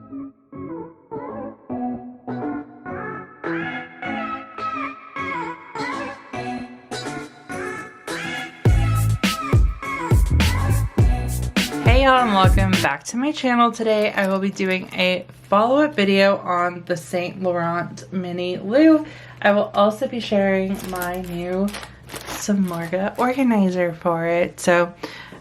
Hey y'all, and welcome back to my channel. Today I will be doing a follow-up video on the Saint Laurent Mini Loo. I will also be sharing my new Samorga organizer for it. So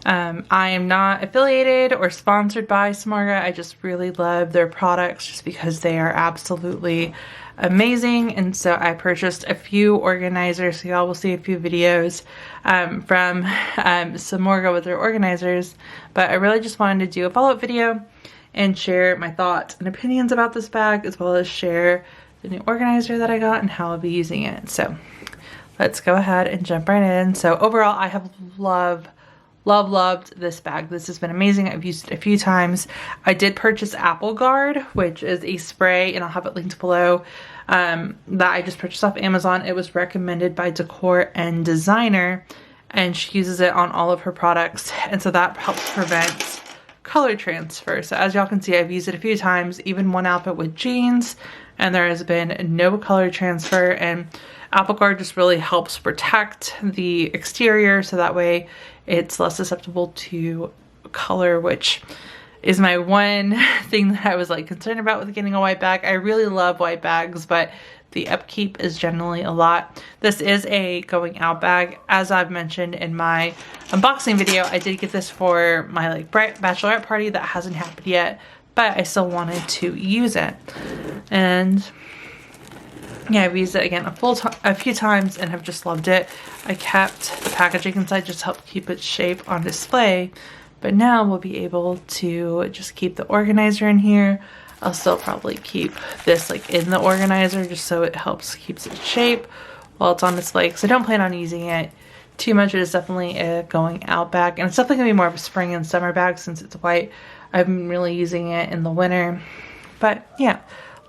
I am not affiliated or sponsored by Samorga. I just really love their products just because they are absolutely amazing. And so I purchased a few organizers, so y'all will see a few videos from Samorga with their organizers. But I really just wanted to do a follow-up video and share my thoughts and opinions about this bag, as well as share the new organizer that I got and how I'll be using it. So let's go ahead and jump right in. So overall, I have loved this bag. This has been amazing. I've used it a few times. I did purchase Apple Guard, which is a spray, and I'll have it linked below, that I just purchased off Amazon. It was recommended by Decor and Designer, and she uses it on all of her products, and so that helps prevent color transfer. So as y'all can see, I've used it a few times, even one outfit with jeans, and there has been no color transfer. And Apple Guard just really helps protect the exterior, so that way it's less susceptible to color, which is my one thing that I was like concerned about with getting a white bag. I really love white bags, but the upkeep is generally a lot. This is a going out bag. As I've mentioned in my unboxing video, I did get this for my like bachelorette party that hasn't happened yet, but I still wanted to use it. And yeah, I've used it again a few times and have just loved it. I kept the packaging inside just to help keep its shape on display, but now we'll be able to just keep the organizer in here. I'll still probably keep this like in the organizer just so it helps keeps its shape while it's on display, because I don't plan on using it too much. It is definitely a going out bag, and it's definitely gonna be more of a spring and summer bag since it's white. I've been really using it in the winter. But yeah,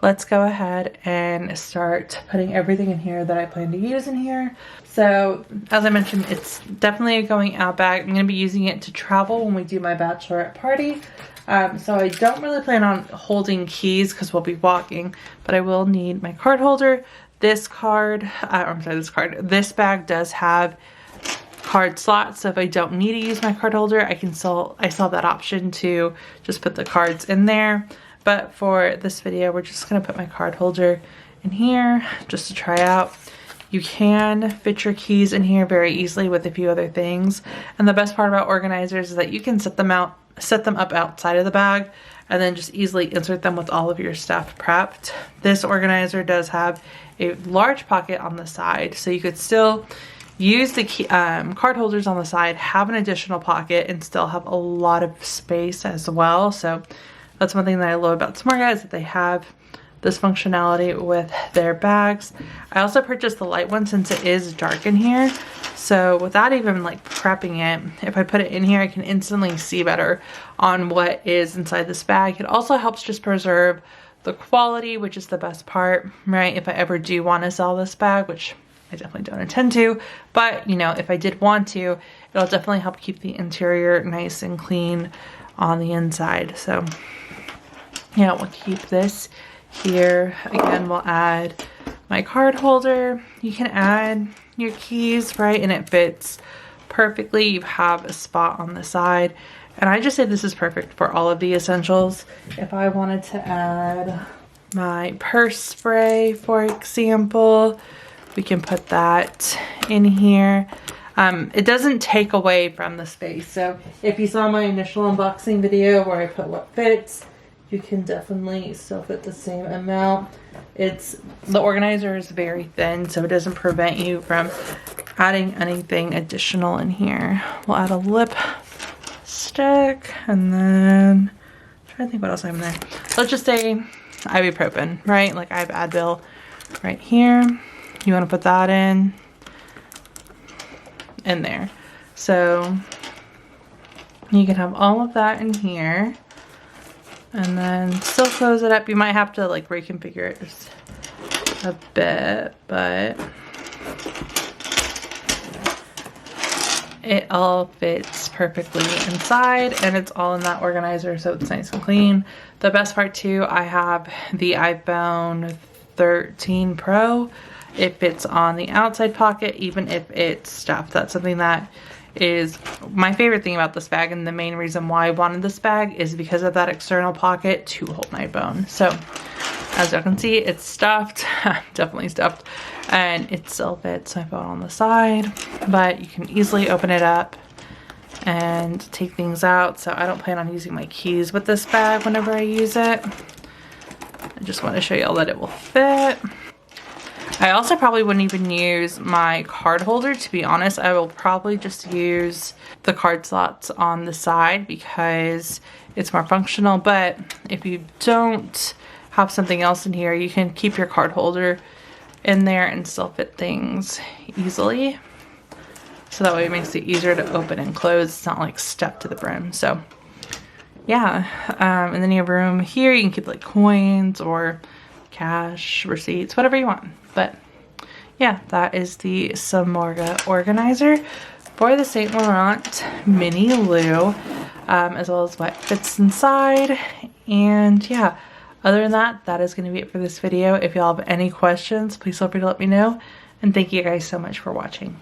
let's go ahead and start putting everything in here that I plan to use in here. So as I mentioned, it's definitely a going out bag. I'm going to be using it to travel when we do my bachelorette party. So I don't really plan on holding keys because we'll be walking, but I will need my card holder. This bag does have card slots, so if I don't need to use my card holder, I still have that option to just put the cards in there. But for this video, we're just gonna put my card holder in here just to try out. You can fit your keys in here very easily with a few other things. And the best part about organizers is that you can set them up outside of the bag and then just easily insert them with all of your stuff prepped. This organizer does have a large pocket on the side, so you could still use the card holders on the side, have an additional pocket, and still have a lot of space as well. So that's one thing that I love about Samorga, is that they have this functionality with their bags. I also purchased the light one since it is dark in here. So without even like prepping it, if I put it in here, I can instantly see better on what is inside this bag. It also helps just preserve the quality, which is the best part, right? If I ever do want to sell this bag, which I definitely don't intend to, but you know, if I did want to, it'll definitely help keep the interior nice and clean on the inside. So yeah, we'll keep this here. Again, we'll add my card holder. You can add your keys, right? And it fits perfectly. You have a spot on the side. And I just say this is perfect for all of the essentials. If I wanted to add my purse spray, for example, we can put that in here. It doesn't take away from the space. So if you saw my initial unboxing video where I put what fits, you can definitely still fit the same amount. The organizer is very thin, so it doesn't prevent you from adding anything additional in here. We'll add a lipstick, and then I'm trying to think what else I have in there. Let's just say ibuprofen, right? Like I have Advil right here. You want to put that in there. So you can have all of that in here. And then still close it up. You might have to like reconfigure it just a bit, but it all fits perfectly inside, and it's all in that organizer, so it's nice and clean. The best part too, I have the iPhone 13 Pro. It fits on the outside pocket, even if it's stuffed. That's something that is my favorite thing about this bag, and the main reason why I wanted this bag is because of that external pocket to hold my phone. So as you can see, it's stuffed, definitely stuffed, and it still fits my phone on the side, but you can easily open it up and take things out. So I don't plan on using my keys with this bag whenever I use it. I just want to show you all that it will fit. I also probably wouldn't even use my card holder, to be honest. I will probably just use the card slots on the side because it's more functional. But if you don't have something else in here, you can keep your card holder in there and still fit things easily. So that way it makes it easier to open and close. It's not like stuck to the brim. So yeah, and then you have room here. You can keep like coins or cash, receipts, whatever you want. But yeah, that is the Samorga organizer for the Saint Laurent Mini Lou, as well as what fits inside. And yeah, other than that, that is going to be it for this video. If y'all have any questions, please feel free to let me know. And thank you guys so much for watching.